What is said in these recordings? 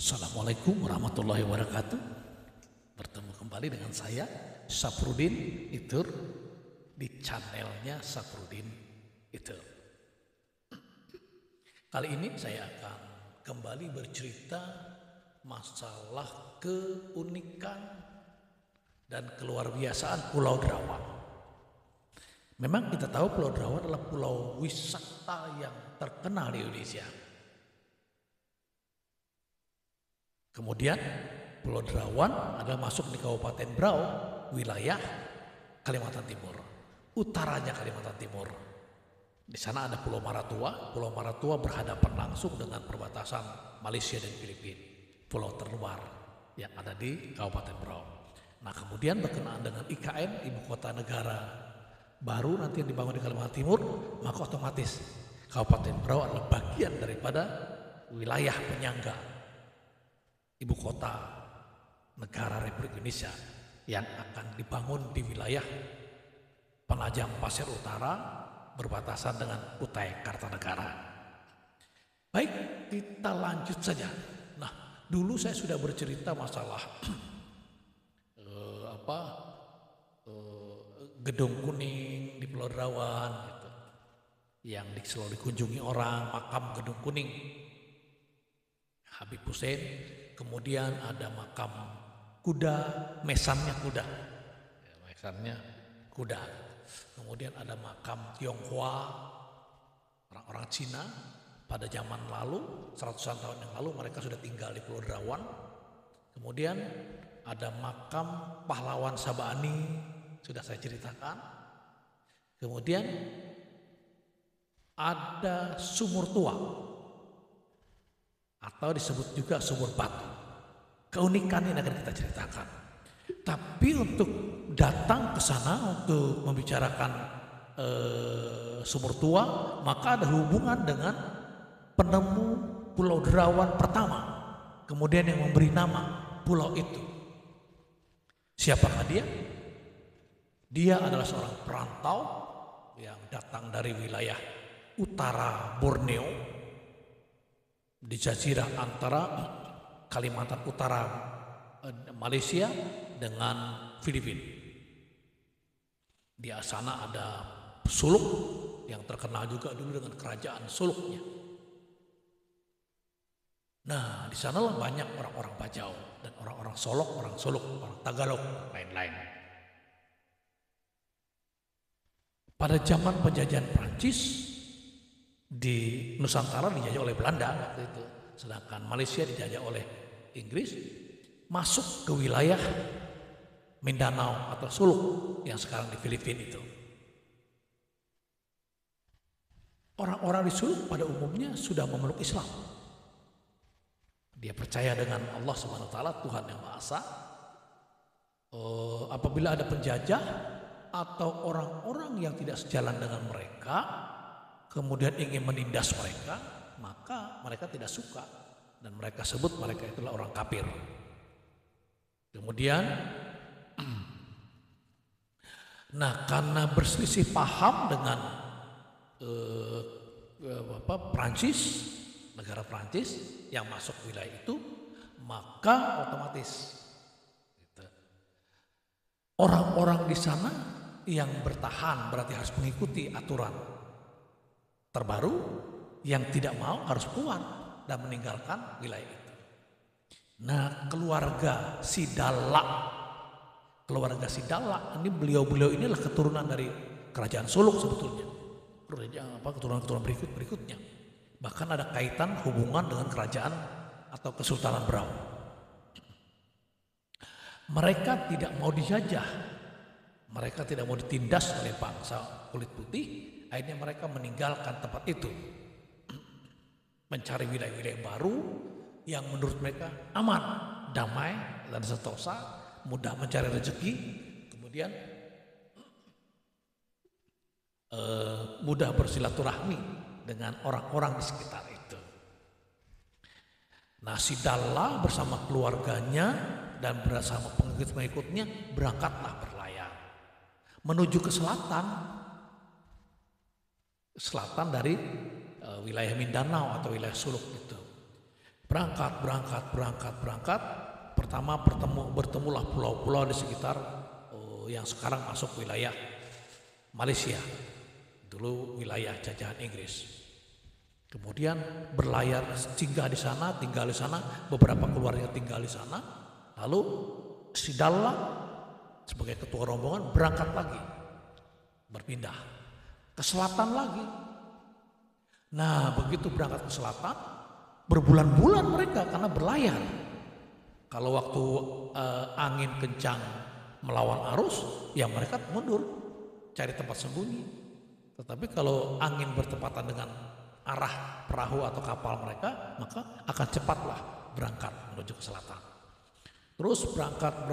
Assalamualaikum warahmatullahi wabarakatuh. Bertemu kembali dengan saya Syafruddin Itur di channelnya Syafruddin Itur. Kali ini saya akan kembali bercerita masalah keunikan dan keluarbiasaan Pulau Derawan. Memang kita tahu Pulau Derawan adalah pulau wisata yang terkenal di Indonesia. Kemudian Pulau Derawan adalah masuk di Kabupaten Berau, wilayah Kalimantan Timur, utaranya Kalimantan Timur. Di sana ada Pulau Maratua. Pulau Maratua berhadapan langsung dengan perbatasan Malaysia dan Filipina, pulau terluar yang ada di Kabupaten Berau. Nah, kemudian berkenaan dengan IKN, ibu kota negara baru nanti yang dibangun di Kalimantan Timur, maka otomatis Kabupaten Berau adalah bagian daripada wilayah penyangga ibu kota negara Republik Indonesia yang akan dibangun di wilayah Penajam Pasir Utara berbatasan dengan Kutai Kartanegara. Baik, kita lanjut saja. Nah, dulu saya sudah bercerita masalah Gedung Kuning di Pulau Derawan gitu, yang selalu dikunjungi orang, makam Gedung Kuning Habib Hussein. Kemudian ada makam kuda, mesannya kuda, mesannya kuda. Kemudian ada makam Tionghoa, orang-orang Cina pada zaman lalu, 100-an tahun yang lalu mereka sudah tinggal di Pulau Derawan. Kemudian ada makam pahlawan Sabani, sudah saya ceritakan. Kemudian ada sumur tua, atau disebut juga sumur batu. Keunikan ini akan kita ceritakan. Tapi untuk datang ke sana untuk membicarakan sumur tua, maka ada hubungan dengan penemu Pulau Derawan pertama, kemudian yang memberi nama pulau itu. Siapakah dia? Dia adalah seorang perantau yang datang dari wilayah utara Borneo, di jazirah antara Kalimantan Utara Malaysia dengan Filipina. Di sana ada Suluk yang terkenal juga dulu dengan kerajaan Suluknya. Nah, di sanalah banyak orang-orang Bajau dan orang-orang Solok, orang Suluk, orang Tagalog, lain-lain. Pada zaman penjajahan Prancis, di Nusantara dijajah oleh Belanda waktu itu, sedangkan Malaysia dijajah oleh Inggris, masuk ke wilayah Mindanao atau Suluk yang sekarang di Filipina itu. Orang-orang di Suluk pada umumnya sudah memeluk Islam. Dia percaya dengan Allah Subhanahu wa taala, Tuhan yang Maha Esa. Apabila ada penjajah atau orang-orang yang tidak sejalan dengan mereka kemudian ingin menindas mereka, maka mereka tidak suka dan mereka sebut mereka itulah orang kafir. Kemudian nah, karena berselisih paham dengan Prancis, negara Prancis yang masuk wilayah itu, maka otomatis orang-orang di sana yang bertahan berarti harus mengikuti aturan terbaru, yang tidak mau harus keluar dan meninggalkan wilayah itu. Nah, keluarga Sidala ini, beliau-beliau inilah keturunan dari kerajaan Suluk sebetulnya, keturunan berikutnya. Bahkan ada kaitan hubungan dengan kerajaan atau Kesultanan Berau. Mereka tidak mau dijajah, mereka tidak mau ditindas oleh bangsa kulit putih. Akhirnya mereka meninggalkan tempat itu, mencari wilayah-wilayah baru yang menurut mereka aman, damai, dan sentosa, mudah mencari rezeki, kemudian mudah bersilaturahmi dengan orang-orang di sekitar itu. Nah, Sidala bersama keluarganya dan bersama pengikut-pengikutnya berangkatlah berlayar menuju ke selatan dari wilayah Mindanao atau wilayah Suluk itu. Berangkat. Pertama bertemulah pulau-pulau di sekitar yang sekarang masuk wilayah Malaysia. Dulu wilayah jajahan Inggris. Kemudian berlayar, singgah di sana, tinggal di sana, beberapa keluarga tinggal di sana. Lalu si Dalla sebagai ketua rombongan berangkat lagi, berpindah ke selatan lagi. Nah, begitu berangkat ke selatan, berbulan-bulan mereka karena berlayar. Kalau waktu angin kencang melawan arus, ya mereka mundur, cari tempat sembunyi. Tetapi kalau angin bertepatan dengan arah perahu atau kapal mereka, maka akan cepatlah berangkat menuju ke selatan. Terus berangkat,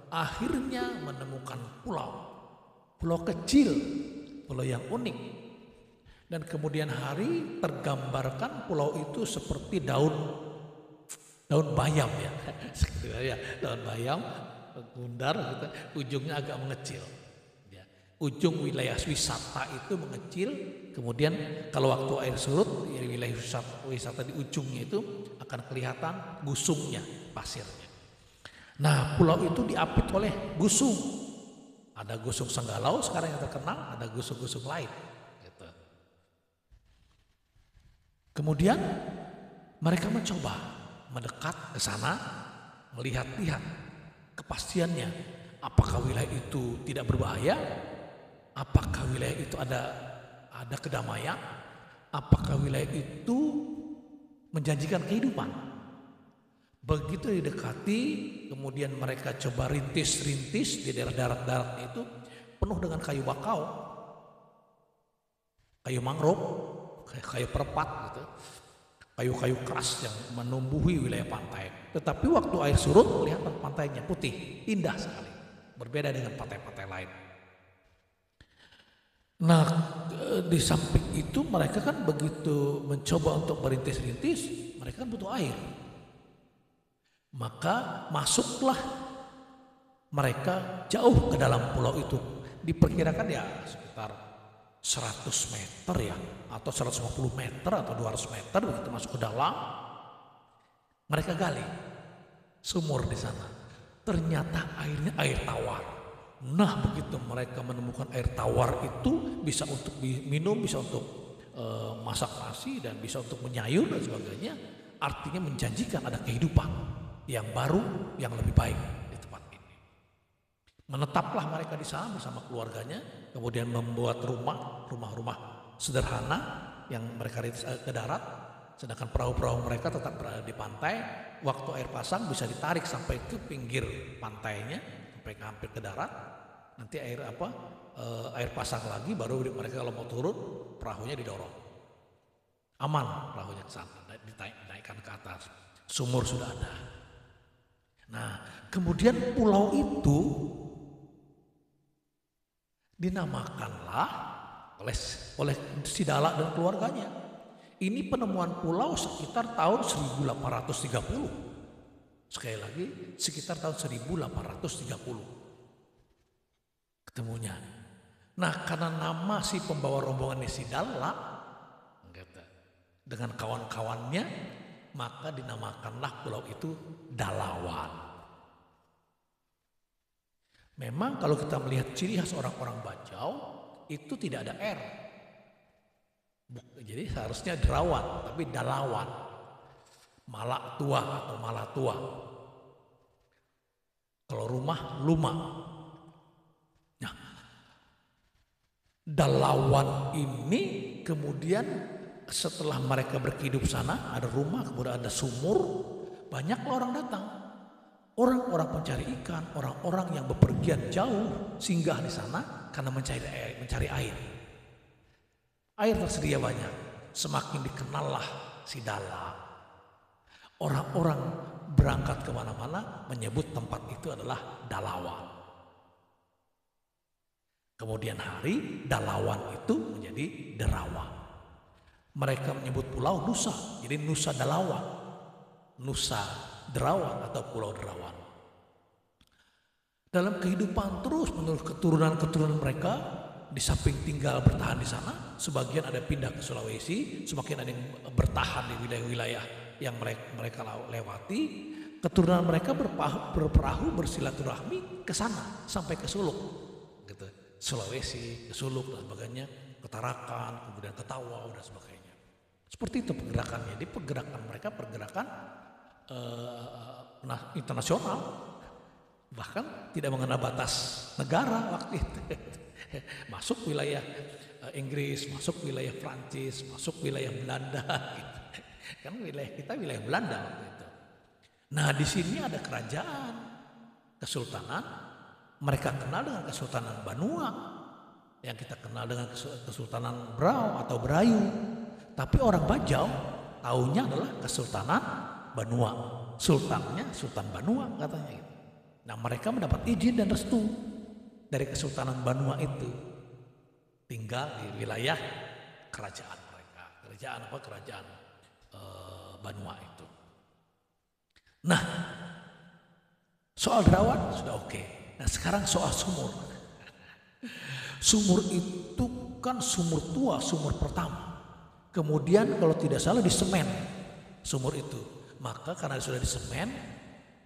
akhirnya menemukan pulau kecil, pulau yang unik. Dan kemudian hari tergambarkan pulau itu seperti daun bayam ya, daun bayam, bundar, gitu, ujungnya agak mengecil. Ya. Ujung wilayah wisata itu mengecil, kemudian kalau waktu air surut, ya, wilayah wisata di ujungnya itu akan kelihatan gusungnya, pasirnya. Nah, pulau itu diapit oleh gusung. Ada gusung Senggalau sekarang yang terkenal, ada gusung-gusung lain. Gitu. Kemudian mereka mencoba mendekat ke sana, melihat-lihat kepastiannya. Apakah wilayah itu tidak berbahaya? Apakah wilayah itu ada kedamaian? Apakah wilayah itu menjanjikan kehidupan? Begitu didekati, kemudian mereka coba rintis-rintis di daerah darat-daratnya itu penuh dengan kayu bakau, kayu mangrove, kayu perpat gitu, kayu-kayu keras yang menumbuhi wilayah pantai. Tetapi waktu air surut kelihatan pantainya putih, indah sekali, berbeda dengan pantai-pantai lain. Nah, di samping itu mereka kan begitu mencoba untuk merintis-rintis, mereka kan butuh air. Maka masuklah mereka jauh ke dalam pulau itu. Diperkirakan ya sekitar 100 meter ya, atau 150 meter atau 200 meter begitu masuk ke dalam. Mereka gali sumur di sana. Ternyata airnya air tawar. Nah, begitu mereka menemukan air tawar itu bisa untuk minum, bisa untuk masak nasi, dan bisa untuk menyayur dan sebagainya. Artinya menjanjikan ada kehidupan yang baru, yang lebih baik di tempat ini. Menetaplah mereka di sana bersama keluarganya, kemudian membuat rumah-rumah sederhana yang mereka rintis ke darat, sedangkan perahu-perahu mereka tetap berada di pantai. Waktu air pasang bisa ditarik sampai ke pinggir pantainya, sampai hampir ke darat. Nanti air pasang lagi, baru mereka kalau mau turun, perahunya didorong. Aman perahunya ke sana, dinaikkan ke atas. Sumur sudah ada. Nah, kemudian pulau itu dinamakanlah oleh si Dalla dan keluarganya. Ini penemuan pulau sekitar tahun 1830. Sekali lagi, sekitar tahun 1830 ketemunya. Nah, karena nama si pembawa rombongan si Dalla dengan kawan-kawannya, maka dinamakanlah pulau itu Dalawan. Memang kalau kita melihat ciri khas orang-orang Bajau itu tidak ada R. Jadi seharusnya Derawan, tapi Dalawan. Malak tua atau Malatua. Kalau rumah, Luma. Nah, Dalawan ini kemudian setelah mereka berhidup sana, ada rumah, kemudian ada sumur, banyak orang datang. Orang-orang pencari ikan, orang-orang yang bepergian jauh singgah di sana karena mencari air. Air tersedia banyak, semakin dikenallah si Dalla. Orang-orang berangkat kemana-mana menyebut tempat itu adalah Dalawan. Kemudian hari Dalawan itu menjadi Derawan. Mereka menyebut pulau Nusa, jadi Nusa Dalawan, Nusa Derawan atau Pulau Derawan. Dalam kehidupan terus menurut keturunan-keturunan mereka, di samping tinggal bertahan di sana, sebagian ada pindah ke Sulawesi, semakin ada yang bertahan di wilayah-wilayah yang mereka lewati, keturunan mereka berperahu bersilaturahmi ke sana sampai ke Suluk, gitu. Sulawesi, ke Suluk dan sebagainya, ke Tarakan, kemudian ke Tawau dan sebagainya. Seperti itu pergerakannya. Jadi pergerakan mereka pergerakan internasional, bahkan tidak mengenal batas negara waktu itu. Masuk wilayah Inggris, masuk wilayah Prancis, masuk wilayah Belanda. Gitu. Kan wilayah kita wilayah Belanda waktu itu. Nah di sini ada kerajaan, kesultanan. Mereka kenal dengan Kesultanan Banua, yang kita kenal dengan Kesultanan Brau atau Berayu. Tapi orang Bajau taunya adalah Kesultanan Banua. Sultannya Sultan Banua katanya gitu. Nah mereka mendapat izin dan restu dari Kesultanan Banua itu tinggal di wilayah kerajaan mereka. Kerajaan Banua itu. Nah soal Derawan sudah oke. Nah sekarang soal sumur. Sumur itu kan sumur tua, sumur pertama. Kemudian kalau tidak salah disemen sumur itu. Maka karena sudah disemen,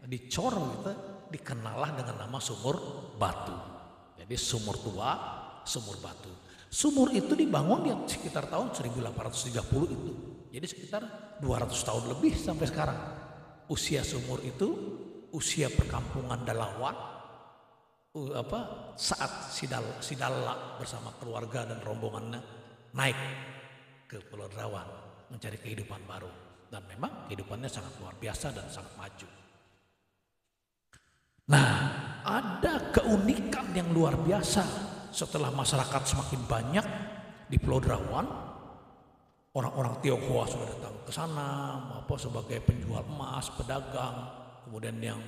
dicor gitu, dikenallah dengan nama sumur batu. Jadi sumur tua, sumur batu. Sumur itu dibangun di sekitar tahun 1830 itu. Jadi sekitar 200 tahun lebih sampai sekarang. Usia sumur itu, usia perkampungan Dalawan, saat Sidalla bersama keluarga dan rombongannya naik ke Pulau Derawan mencari kehidupan baru, dan memang kehidupannya sangat luar biasa dan sangat maju. Nah, ada keunikan yang luar biasa setelah masyarakat semakin banyak di Pulau Derawan. Orang-orang Tionghoa sudah datang ke sana, sebagai penjual emas, pedagang, kemudian yang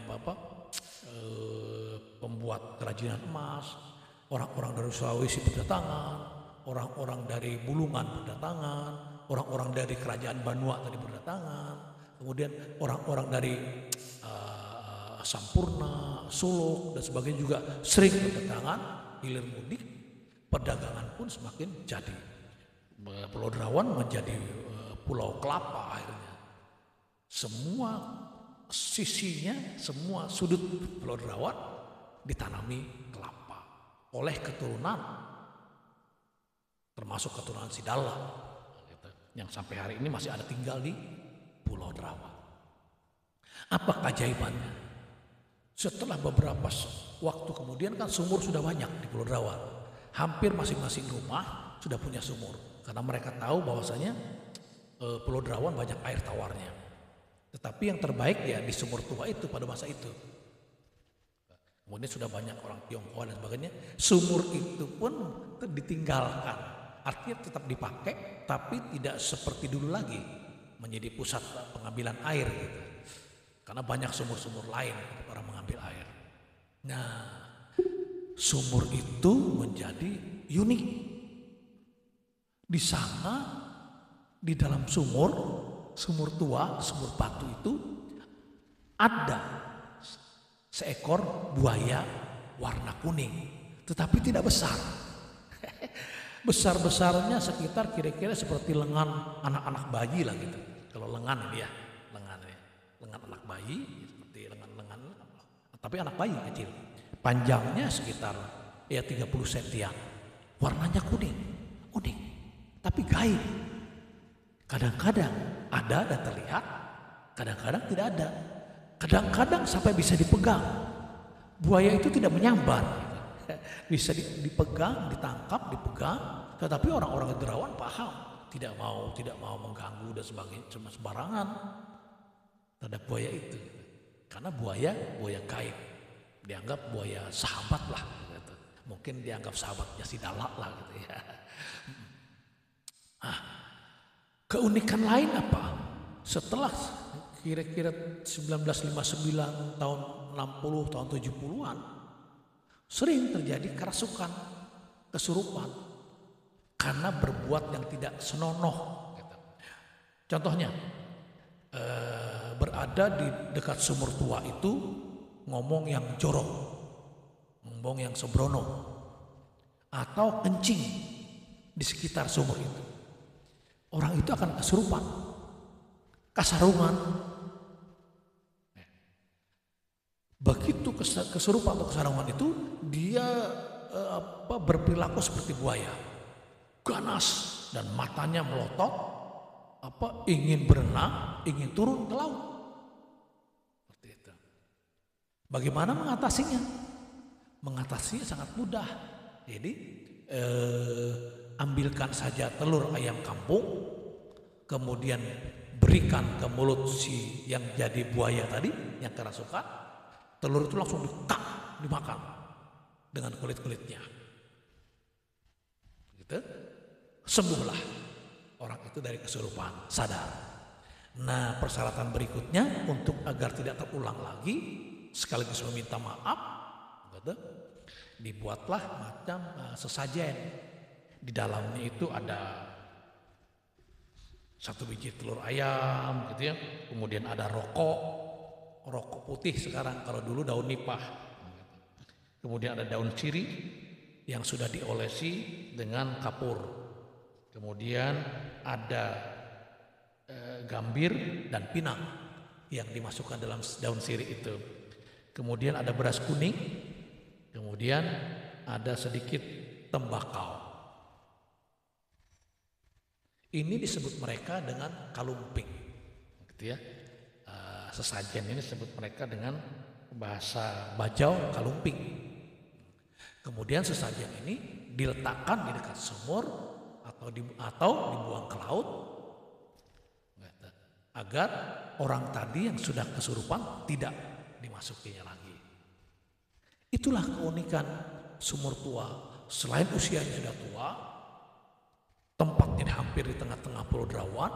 pembuat kerajinan emas, orang-orang dari Sulawesi berdatangan, orang-orang dari Bulungan berdatangan, orang-orang dari kerajaan Banua tadi berdatangan, kemudian orang-orang dari Sampurna, Suluk dan sebagainya juga sering berdatangan, hilir mudik, perdagangan pun semakin jadi. Pulau Derawan menjadi pulau kelapa akhirnya. Semua sisinya, semua sudut Pulau Derawan ditanami kelapa oleh keturunan, termasuk keturunan Sidalla yang sampai hari ini masih ada tinggal di Pulau Derawan. Apa keajaibannya? Setelah beberapa waktu kemudian kan sumur sudah banyak di Pulau Derawan. Hampir masing-masing rumah sudah punya sumur, karena mereka tahu bahwasanya Pulau Derawan banyak air tawarnya. Tetapi yang terbaik ya di sumur tua itu pada masa itu. Kemudian sudah banyak orang Tionghoa dan sebagainya. Sumur itu pun ditinggalkan. Artinya tetap dipakai, tapi tidak seperti dulu lagi menjadi pusat pengambilan air gitu. Karena banyak sumur-sumur lain untuk orang mengambil air. Nah, sumur itu menjadi unik. Di sana, di dalam sumur tua, sumur batu itu ada seekor buaya warna kuning, tetapi tidak besar. Besar-besarnya sekitar kira-kira seperti lengan anak-anak bayi lah gitu. Kalau lengan ini ya, lengan anak bayi seperti lengan, tapi anak bayi kecil. Panjangnya sekitar 30 sentian. Warnanya kuning, tapi gaib. Kadang-kadang ada dan terlihat, kadang-kadang tidak ada. Kadang-kadang sampai bisa dipegang. Buaya itu tidak menyambar, bisa dipegang, ditangkap, dipegang. Tetapi orang-orang Derawan paham, tidak mau mengganggu dan sebagainya, cuma sembarangan terhadap buaya itu. Karena buaya gaib, dianggap buaya sahabat lah, gitu. Mungkin dianggap sahabatnya Sidalla lah, gitu ya. Keunikan lain apa? Setelah kira-kira 1959, tahun 60, tahun 70-an, sering terjadi kerasukan, kesurupan, karena berbuat yang tidak senonoh. Contohnya, berada di dekat sumur tua itu, ngomong yang jorok, ngomong yang sembrono, atau kencing di sekitar sumur itu. Orang itu akan kesurupan. Kasarungan. Begitu kesurupan atau kasarungan itu dia berperilaku seperti buaya, ganas dan matanya melotot, ingin berenang, ingin turun ke laut. Seperti itu. Bagaimana mengatasinya? Mengatasinya sangat mudah. Jadi ambilkan saja telur ayam kampung, kemudian berikan ke mulut si yang jadi buaya tadi, yang kerasukan. Telur itu langsung dimakan dengan kulit-kulitnya. Gitu. Sembuhlah orang itu dari kesurupan, sadar. Nah, persyaratan berikutnya untuk agar tidak terulang lagi, sekaligus meminta maaf, gitu, dibuatlah macam sesajen. Di dalamnya itu ada 1 biji telur ayam, gitu ya. Kemudian ada rokok putih sekarang, kalau dulu daun nipah. Kemudian ada daun sirih yang sudah diolesi dengan kapur. Kemudian ada gambir dan pinang yang dimasukkan dalam daun sirih itu. Kemudian ada beras kuning. Kemudian ada sedikit tembakau. Ini disebut mereka dengan kalumping, gitu ya. Sesajen ini disebut mereka dengan bahasa Bajau kalumping. Kemudian sesajen ini diletakkan di dekat sumur atau dibuang ke laut, agar orang tadi yang sudah kesurupan tidak dimasukinya lagi. Itulah keunikan sumur tua. Selain usianya sudah tua, tempatnya hampir di tengah-tengah Pulau Derawan,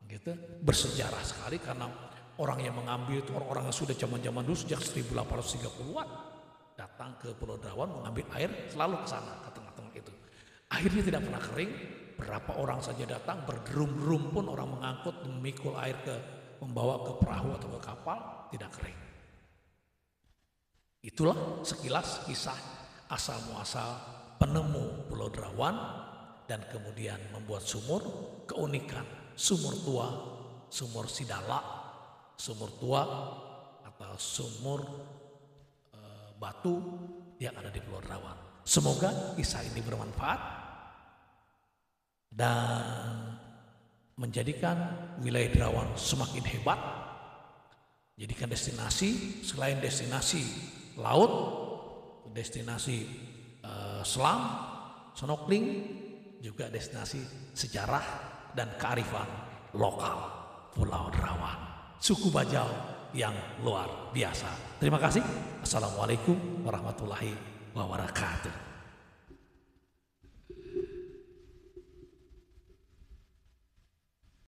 gitu, bersejarah sekali karena orang yang mengambil itu orang-orang yang sudah zaman-zaman dulu sejak 1830-an datang ke Pulau Derawan mengambil air, selalu ke sana, ke tengah-tengah itu. Airnya tidak pernah kering, berapa orang saja datang, berderum-derum pun orang mengangkut, memikul air membawa ke perahu atau ke kapal, tidak kering. Itulah sekilas kisah asal muasal penemu Pulau Derawan dan kemudian membuat sumur. Keunikan sumur tua, sumur Sidala, sumur tua atau sumur batu yang ada di Pulau Derawan. Semoga kisah ini bermanfaat dan menjadikan wilayah Derawan semakin hebat. Jadikan destinasi selain destinasi laut, destinasi selam, snorkeling, juga destinasi sejarah dan kearifan lokal Pulau Derawan. Suku Bajau yang luar biasa. Terima kasih. Assalamualaikum warahmatullahi wabarakatuh.